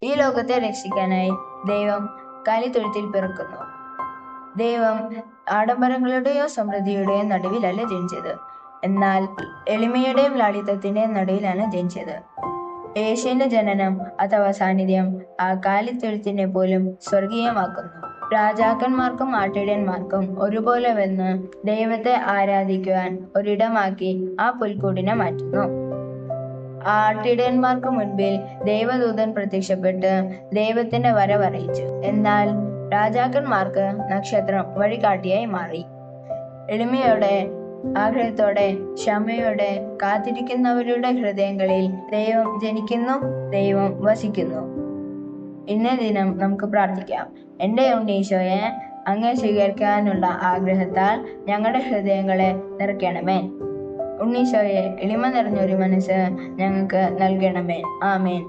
ഈ ലോകത്തെ രക്ഷിക്കാനായി ദൈവം കാലിത്തൊഴുത്തിൽ പിറക്കുന്നു. ദൈവം ആഡംബരങ്ങളുടെയോ സമൃദ്ധിയുടെയോ നടുവിലല്ല ജനിച്ചത്, എന്നാൽ എളിമയുടെയും ലാളിത്യത്തിന്റെയും നടുവിലാണ് ജനിച്ചത്. യേശുവിന്റെ ജനനം അഥവാ സാന്നിധ്യം ആ കാലിത്തൊഴുത്തിനെ പോലും സ്വർഗീയമാക്കുന്നു. രാജാക്കന്മാർക്കും ആട്ടിടയന്മാർക്കും ഒരുപോലെ വന്ന് ദൈവത്തെ ആരാധിക്കുവാൻ ഒരിടമാക്കി ആ പുൽക്കൂടിനെ മാറ്റുന്നു. ആട്ടിടയന്മാർക്ക് മുൻപിൽ ദൈവദൂതൻ പ്രത്യക്ഷപ്പെട്ട് ദൈവത്തിന്റെ വരവറിയിച്ചു. എന്നാൽ രാജാക്കന്മാർക്ക് നക്ഷത്രം വഴികാട്ടിയായി മാറി. എളിമയോടെ, ആഗ്രഹത്തോടെ, ക്ഷമയോടെ കാത്തിരിക്കുന്നവരുടെ ഹൃദയങ്ങളിൽ ദൈവം ജനിക്കുന്നു, ദൈവം വസിക്കുന്നു. ഇന്നേ ദിനം നമുക്ക് പ്രാർത്ഥിക്കാം. എൻ്റെ ഉണ്ണീശോയെ, അങ്ങേ സ്വീകരിക്കാനുള്ള ആഗ്രഹത്താൽ ഞങ്ങളുടെ ഹൃദയങ്ങളെ നിറയ്ക്കണമേ. ഉണ്ണീശോയെ, എളിമ നിറഞ്ഞൊരു മനസ്സ് ഞങ്ങൾക്ക് നൽകണമേ. ആമേൻ.